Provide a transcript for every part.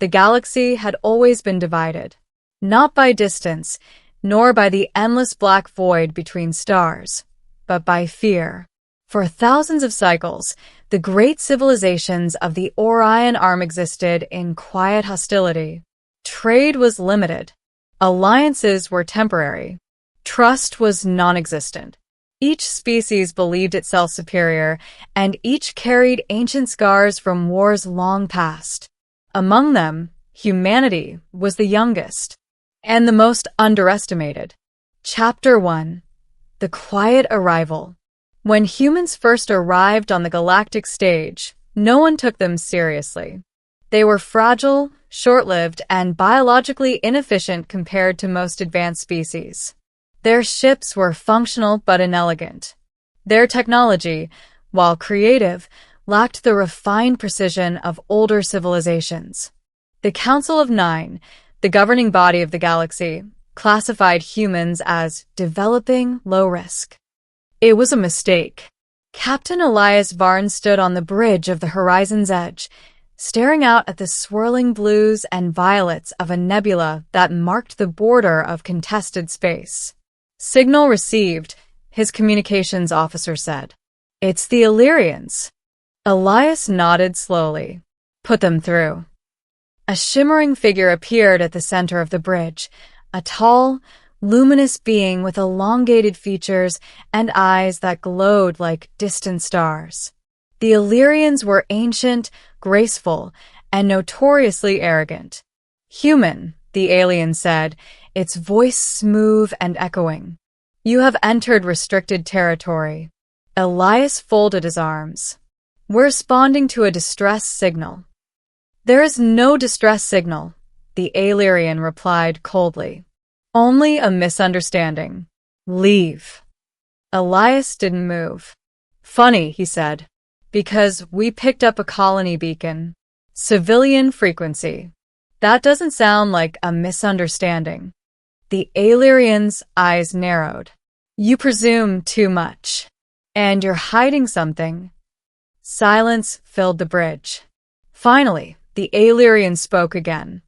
The galaxy had always been divided, not by distance, nor by the endless black void between stars, but by fear. For thousands of cycles, the great civilizations of the Orion Arm existed in quiet hostility. Trade was limited. Alliances were temporary. Trust was non-existent. Each species believed itself superior, and each carried ancient scars from wars long past. Among them, humanity was the youngest and the most underestimated. Chapter 1: The Quiet Arrival. When humans first arrived on the galactic stage, no one took them seriously. They were fragile, short-lived, and biologically inefficient compared to most advanced species. Their ships were functional but inelegant. Their technology, while creative, lacked the refined precision of older civilizations. The Council of Nine, the governing body of the galaxy, classified humans as developing low risk. It was a mistake. Captain Elias Varn stood on the bridge of the horizon's edge, staring out at the swirling blues and violets of a nebula that marked the border of contested space. "Signal received," his communications officer said. "It's the Illyrians." Elias nodded slowly. "Put them through." A shimmering figure appeared at the center of the bridge, a tall, luminous being with elongated features and eyes that glowed like distant stars. The Illyrians were ancient, graceful, and notoriously arrogant. "Human," the alien said, its voice smooth and echoing. "You have entered restricted territory." Elias folded his arms. "We're responding to a distress signal." "There is no distress signal," the Illyrian replied coldly. "Only a misunderstanding. Leave." Elias didn't move. "Funny," he said, "because we picked up a colony beacon. Civilian frequency. That doesn't sound like a misunderstanding." The Illyrian's eyes narrowed. "You presume too much. And you're hiding something." Silence filled the bridge. Finally, the Illyrian spoke again.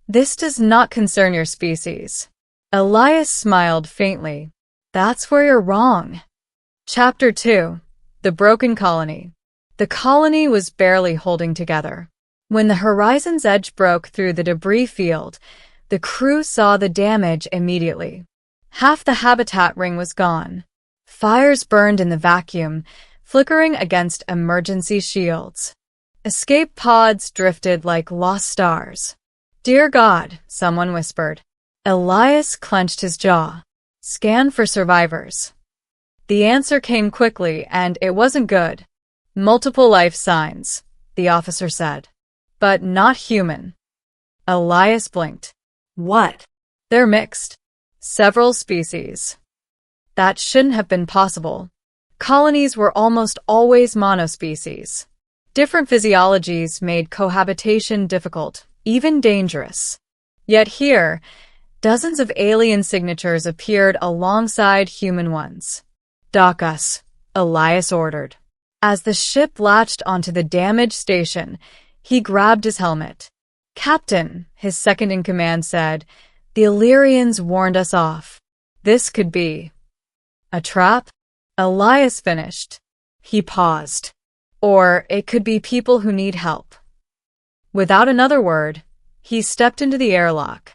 "This does not concern your species." Elias smiled faintly. "That's where you're wrong." Chapter 2: The Broken Colony. The colony was barely holding together. When the horizon's edge broke through the debris field, the crew saw the damage immediately. Half the habitat ring was gone. Fires burned in the vacuum, flickering against emergency shields. Escape pods drifted like lost stars. "Dear God," someone whispered. Elias clenched his jaw. "Scan for survivors." The answer came quickly, and it wasn't good. "Multiple life signs," the officer said. "But not human." Elias blinked. "What?" "They're mixed. Several species." That shouldn't have been possible. Colonies were almost always monospecies. Different physiologies made cohabitation difficult, even dangerous. Yet here, dozens of alien signatures appeared alongside human ones. "Dock us," Elias ordered. As the ship latched onto the damaged station, he grabbed his helmet. "Captain," his second-in-command said, "the Illyrians warned us off. This could be a trap?" Elias finished. He paused. "Or it could be people who need help." Without another word, he stepped into the airlock.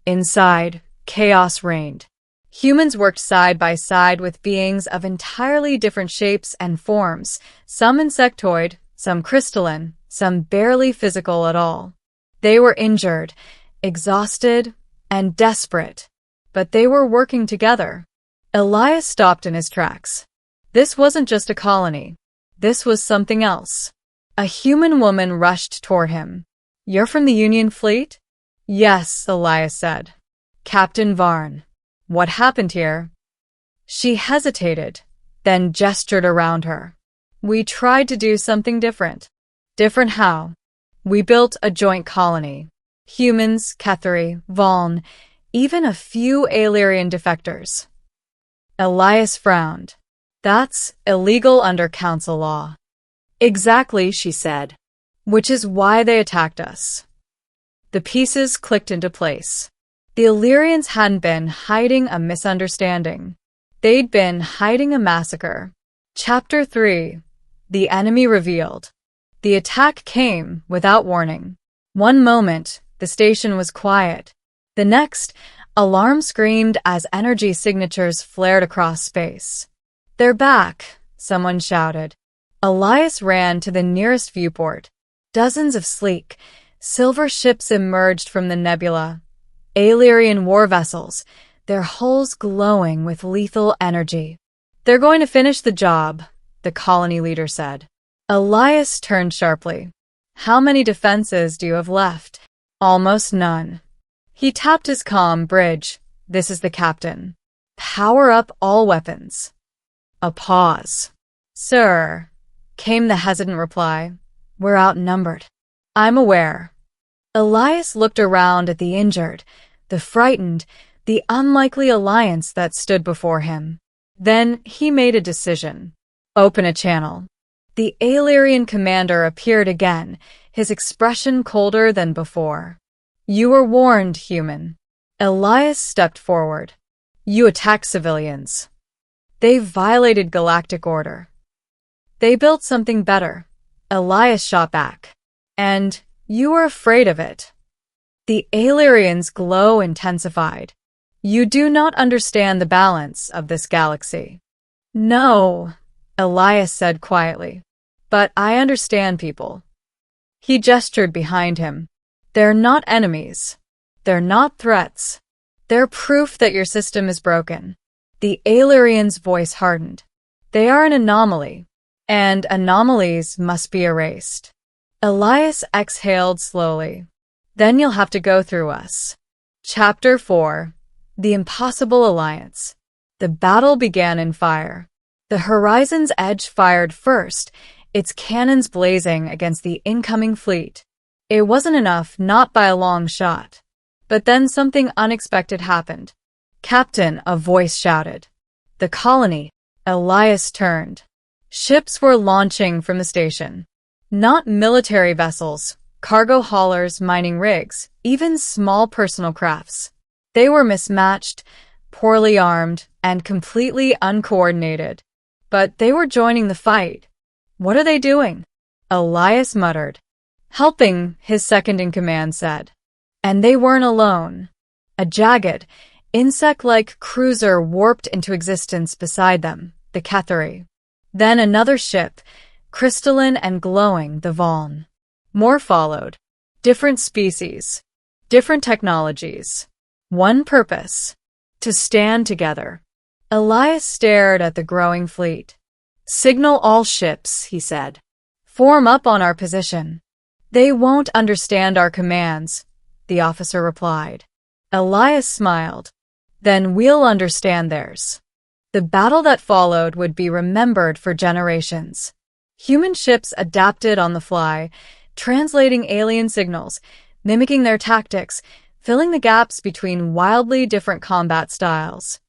Inside, chaos reigned. Humans worked side by side with beings of entirely different shapes and forms, some insectoid, some crystalline, some barely physical at all. They were injured, exhausted, and desperate, but they were working together. Elias stopped in his tracks. This wasn't just a colony. This was something else. A human woman rushed toward him. "You're from the Union Fleet?" "Yes," Elias said. "Captain Varn. What happened here?" She hesitated, then gestured around her. "We tried to do something different." "Different how?" "We built a joint colony. Humans, Ketheri, Valn, even a few Illyrian defectors." Elias frowned. "That's illegal under council law." "Exactly," she said. "Which is why they attacked us." The pieces clicked into place. The Illyrians hadn't been hiding a misunderstanding. They'd been hiding a massacre. Chapter 3. The Enemy Revealed. The attack came without warning. One moment, the station was quiet. The next, alarm screamed as energy signatures flared across space. "They're back," someone shouted. Elias ran to the nearest viewport. Dozens of sleek, silver ships emerged from the nebula. Illyrian war vessels, their hulls glowing with lethal energy. "They're going to finish the job," the colony leader said. Elias turned sharply. "How many defenses do you have left?" "Almost none." He tapped his comm bridge. "This is the captain. Power up all weapons." A pause. "Sir," came the hesitant reply, "we're outnumbered." "I'm aware." Elias looked around at the injured, the frightened, the unlikely alliance that stood before him. Then he made a decision. "Open a channel." The Illyrian commander appeared again, his expression colder than before. "You were warned, human." Elias stepped forward. "You attacked civilians. They violated Galactic Order. They built something better." Elias shot back. "And you were afraid of it." The Illyrian's glow intensified. "You do not understand the balance of this galaxy." "No," Elias said quietly, "but I understand people." He gestured behind him. "They're not enemies. They're not threats. They're proof that your system is broken." The Illyrian's voice hardened. "They are an anomaly, and anomalies must be erased." Elias exhaled slowly. "Then you'll have to go through us." Chapter 4. The Impossible Alliance. The battle began in fire. The Horizon's Edge fired first, its cannons blazing against the incoming fleet. It wasn't enough, not by a long shot. But then something unexpected happened. "Captain," a voice shouted. "The colony." Elias turned. Ships were launching from the station. Not military vessels, cargo haulers, mining rigs, even small personal crafts. They were mismatched, poorly armed, and completely uncoordinated. But they were joining the fight. "What are they doing?" Elias muttered. "Helping," his second-in-command said. And they weren't alone. A jagged, insect-like cruiser warped into existence beside them, the Ketheri. Then another ship, crystalline and glowing, the Valn. More followed. Different species, different technologies. One purpose: to stand together. Elias stared at the growing fleet. "Signal all ships," he said. "Form up on our position." "They won't understand our commands," the officer replied. Elias smiled. "Then we'll understand theirs." The battle that followed would be remembered for generations. Human ships adapted on the fly, translating alien signals, mimicking their tactics, filling the gaps between wildly different combat styles.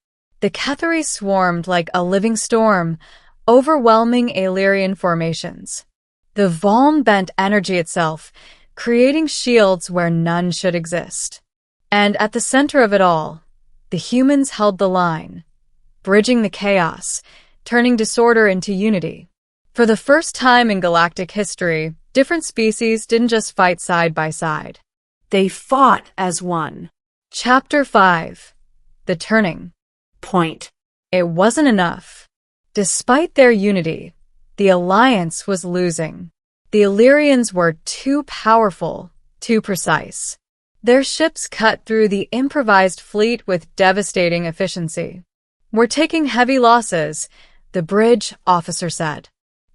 The Ketheri swarmed like a living storm, overwhelming Illyrian formations. The Valn bent energy itself, creating shields where none should exist. And at the center of it all, the humans held the line, bridging the chaos, turning disorder into unity. For the first time in galactic history, different species didn't just fight side by side. They fought as one. Chapter 5. The Turning Point. It wasn't enough. Despite their unity, the Alliance was losing. The Illyrians were too powerful, too precise. Their ships cut through the improvised fleet with devastating efficiency. "We're taking heavy losses," the bridge officer said.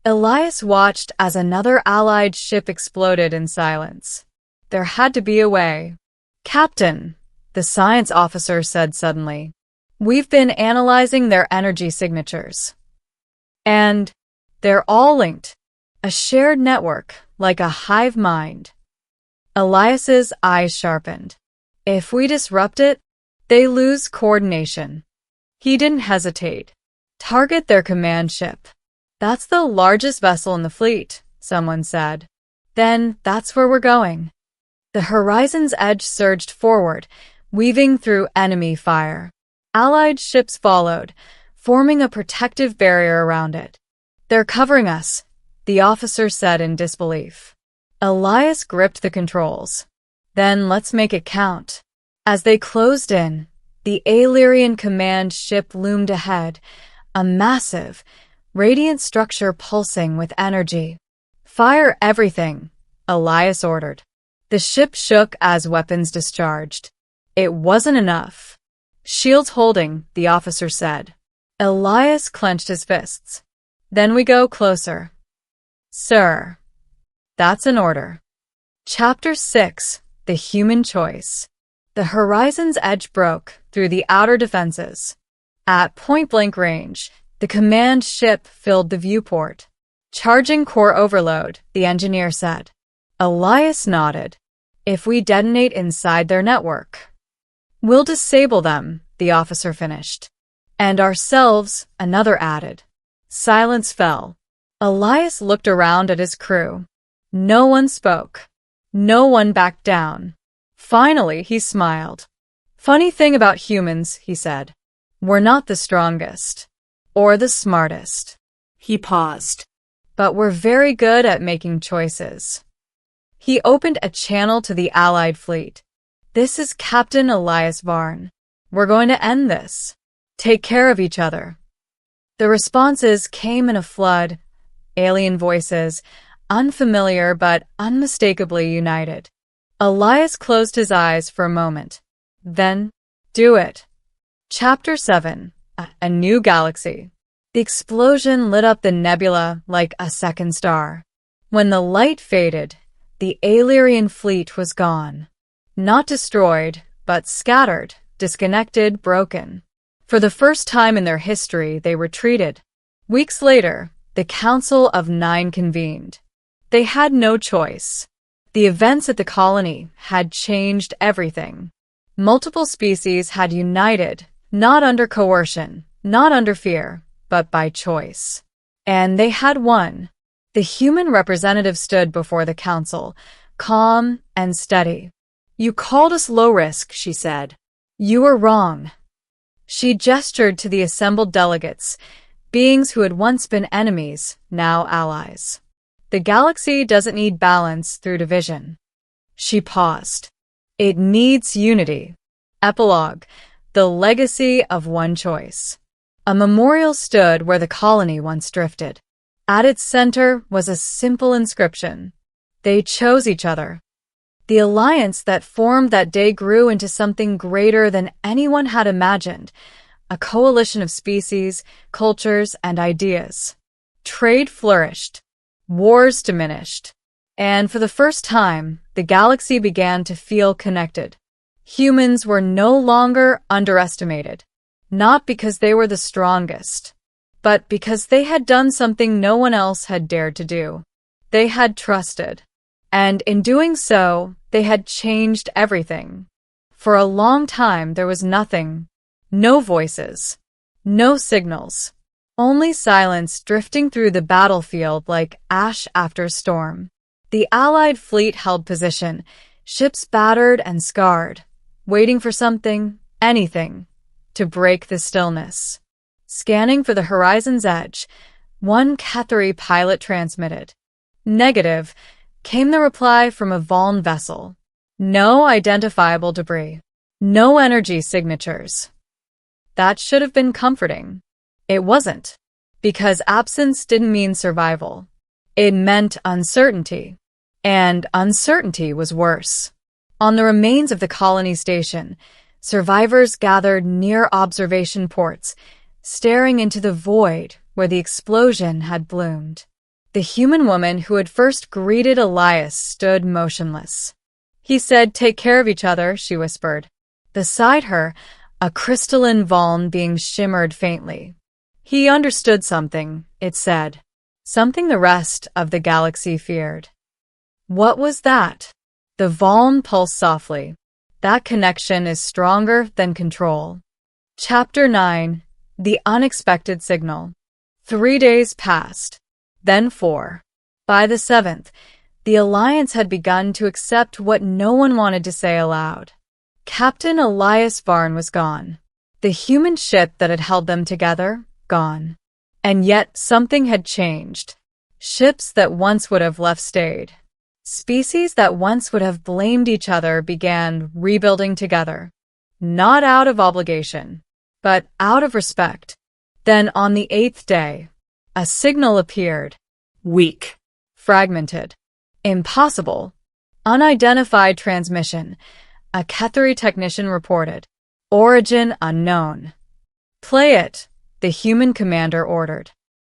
Elias watched as another allied ship exploded in silence. There had to be a way. "Captain," the science officer said suddenly, "we've been analyzing their energy signatures. And they're all linked. A shared network, like a hive mind." Elias's eyes sharpened. "If we disrupt it, they lose coordination." He didn't hesitate. "Target their command ship." "That's the largest vessel in the fleet," someone said. "Then that's where we're going." The horizon's edge surged forward, weaving through enemy fire. Allied ships followed, forming a protective barrier around it. "They're covering us," the officer said in disbelief. Elias gripped the controls. "Then let's make it count." As they closed in, the Alerian command ship loomed ahead, a massive, radiant structure pulsing with energy. "Fire everything," Elias ordered. The ship shook as weapons discharged. It wasn't enough. "Shields holding," the officer said. Elias clenched his fists. "Then we go closer." "Sir." "That's an order." Chapter 6: The Human Choice. The horizon's edge broke through the outer defenses. At point-blank range, the command ship filled the viewport. "Charging core overload," the engineer said. Elias nodded. "If we detonate inside their network, we'll disable them," the officer finished. "And ourselves," another added. Silence fell. Elias looked around at his crew. No one spoke. No one backed down. Finally, he smiled. "Funny thing about humans," he said. "We're not the strongest. Or the smartest." He paused. "But we're very good at making choices." He opened a channel to the Allied fleet. "This is Captain Elias Varn. We're going to end this. Take care of each other." The responses came in a flood. Alien voices, unfamiliar but unmistakably united. Elias closed his eyes for a moment. Then, "Do it." Chapter 7: A New Galaxy. The explosion lit up the nebula like a second star. When the light faded, the Alerian fleet was gone. Not destroyed, but scattered, disconnected, broken. For the first time in their history, they retreated. Weeks later, the Council of Nine convened. They had no choice. The events at the colony had changed everything. Multiple species had united, not under coercion, not under fear, but by choice. And they had won. The human representative stood before the council, calm and steady. "You called us low risk," she said. "You were wrong." She gestured to the assembled delegates, beings who had once been enemies, now allies. "The galaxy doesn't need balance through division." She paused. "It needs unity." Epilogue: The Legacy of One Choice. A memorial stood where the colony once drifted. At its center was a simple inscription. They chose each other. The alliance that formed that day grew into something greater than anyone had imagined, a coalition of species, cultures, and ideas. Trade flourished. Wars diminished. And for the first time, the galaxy began to feel connected. Humans were no longer underestimated, not because they were the strongest, but because they had done something no one else had dared to do. They had trusted. And in doing so, they had changed everything. For a long time, there was nothing. No voices. No signals. Only silence drifting through the battlefield like ash after storm. The Allied fleet held position, ships battered and scarred, waiting for something, anything, to break the stillness. Scanning for the horizon's edge, one Cathari pilot transmitted. "Negative," came the reply from a Valn vessel. "No identifiable debris. No energy signatures." That should have been comforting. It wasn't, because absence didn't mean survival. It meant uncertainty. And uncertainty was worse. On the remains of the colony station, survivors gathered near observation ports, staring into the void where the explosion had bloomed. The human woman who had first greeted Elias stood motionless. He said, "Take care of each other," she whispered. Beside her, a crystalline Valn being shimmered faintly. He understood something, it said. Something the rest of the galaxy feared. What was that? The Valn pulsed softly. That connection is stronger than control. Chapter 9: The Unexpected Signal. 3 days passed. Then 4. By the 7th, The Alliance had begun to accept what no one wanted to say aloud. Captain Elias Varn was gone. The human ship that had held them together, gone. And yet something had changed. Ships that once would have left stayed. Species that once would have blamed each other began rebuilding together. Not out of obligation, but out of respect. Then on the 8th day, a signal appeared. Weak. Fragmented. Impossible. Unidentified transmission. A Ketheri technician reported. Origin unknown. Play it, the human commander ordered.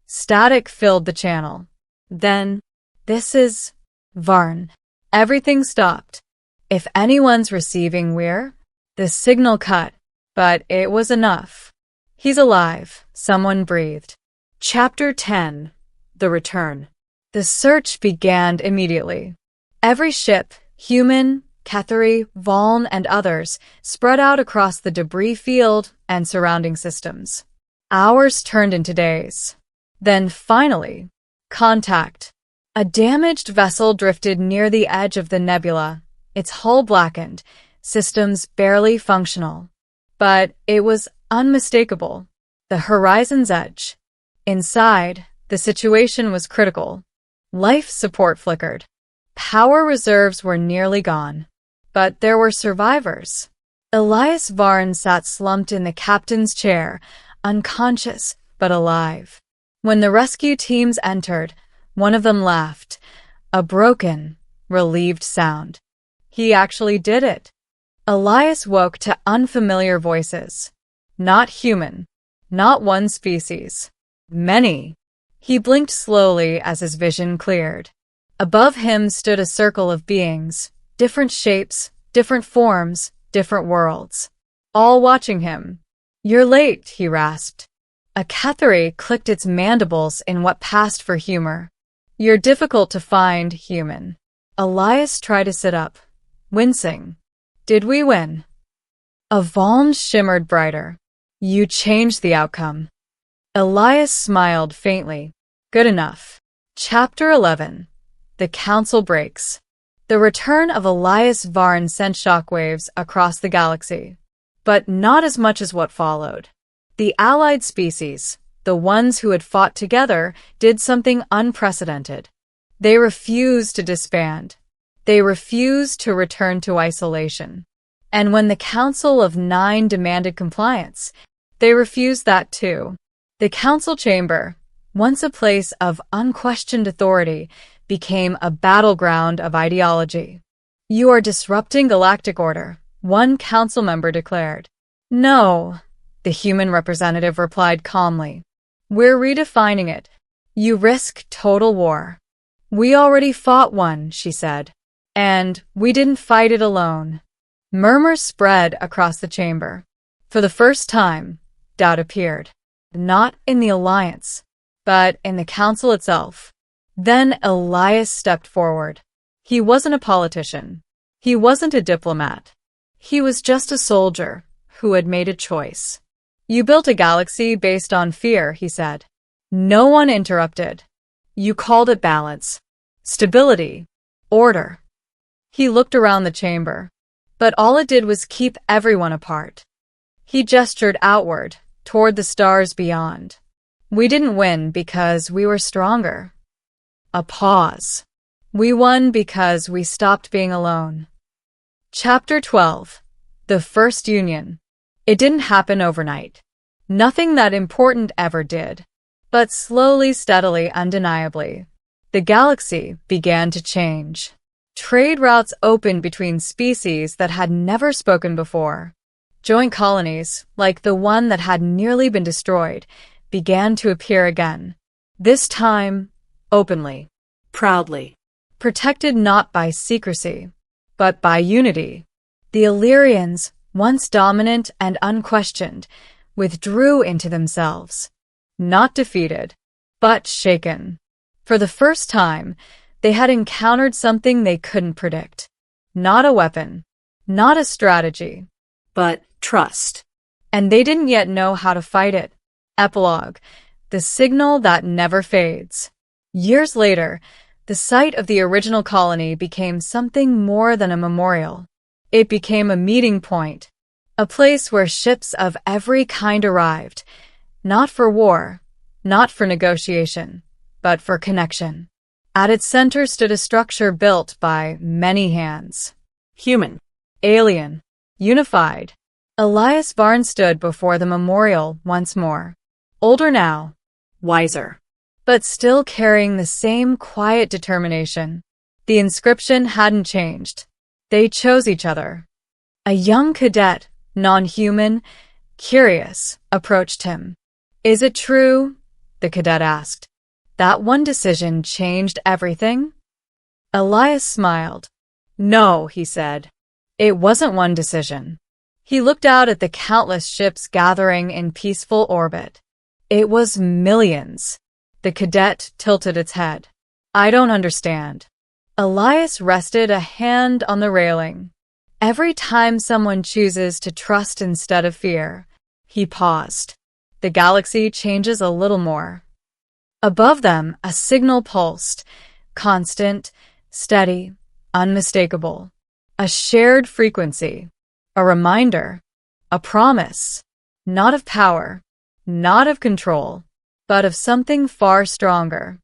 Static filled the channel. Then, this is Varn. Everything stopped. If anyone's receiving Weir, the signal cut, but it was enough. He's alive, someone breathed. Chapter 10. The Return. The search began immediately. Every ship, human, Ketheri, Valn, and others, spread out across the debris field and surrounding systems. Hours turned into days. Then finally, contact. A damaged vessel drifted near the edge of the nebula, its hull blackened, systems barely functional. But it was unmistakable. The horizon's edge. Inside, the situation was critical. Life support flickered. Power reserves were nearly gone. But there were survivors. Elias Varn sat slumped in the captain's chair, unconscious but alive. When the rescue teams entered, one of them laughed, a broken, relieved sound. He actually did it. Elias woke to unfamiliar voices. Not human. Not one species. Many. He blinked slowly as his vision cleared. Above him stood a circle of beings, different shapes, different forms, different worlds. All watching him. "You're late," he rasped. A Ketheri clicked its mandibles in what passed for humor. "You're difficult to find, human." Elias tried to sit up, wincing. "Did we win?" A Valn shimmered brighter. "You changed the outcome." Elias smiled faintly. "Good enough." Chapter 11. The Council Breaks. The return of Elias Varn sent shockwaves across the galaxy. But not as much as what followed. The allied species, the ones who had fought together, did something unprecedented. They refused to disband. They refused to return to isolation. And when the Council of 9 demanded compliance, they refused that too. The council chamber, once a place of unquestioned authority, became a battleground of ideology. "You are disrupting Galactic Order," one council member declared. "No," the human representative replied calmly. "We're redefining it. You risk total war." "We already fought one," she said. "And we didn't fight it alone." Murmurs spread across the chamber. For the first time, doubt appeared. Not in the Alliance, but in the Council itself. Then Elias stepped forward. He wasn't a politician. He wasn't a diplomat. He was just a soldier who had made a choice. "You built a galaxy based on fear," he said. No one interrupted. "You called it balance, stability, order." He looked around the chamber, but all it did was keep everyone apart. He gestured outward, toward the stars beyond. "We didn't win because we were stronger." A pause. "We won because we stopped being alone." Chapter 12. The First Union. It didn't happen overnight. Nothing that important ever did. But slowly, steadily, undeniably, the galaxy began to change. Trade routes opened between species that had never spoken before. Joint colonies, like the one that had nearly been destroyed, began to appear again. This time, openly, proudly, protected not by secrecy, but by unity. The Illyrians, once dominant and unquestioned, withdrew into themselves. Not defeated, but shaken. For the first time, they had encountered something they couldn't predict. Not a weapon, not a strategy, but trust. And they didn't yet know how to fight it. Epilogue. The signal that never fades. Years later, The site of the original colony became something more than a memorial. It became a meeting point, a place where ships of every kind arrived, not for war, not for negotiation, but for connection. At its center stood a structure built by many hands. Human. Alien. Unified. Elias Varn stood before the memorial once more. Older now. Wiser. But still carrying the same quiet determination. The inscription hadn't changed. They chose each other. A young cadet, non-human, curious, approached him. "Is it true?" the cadet asked. "That one decision changed everything?" Elias smiled. "No," he said. "It wasn't one decision." He looked out at the countless ships gathering in peaceful orbit. "It was millions." The cadet tilted its head. "I don't understand." Elias rested a hand on the railing. Every time someone chooses to trust instead of fear, he paused. The galaxy changes a little more. Above them, a signal pulsed, constant, steady, unmistakable. A shared frequency, a reminder, a promise, not of power, not of control, but of something far stronger.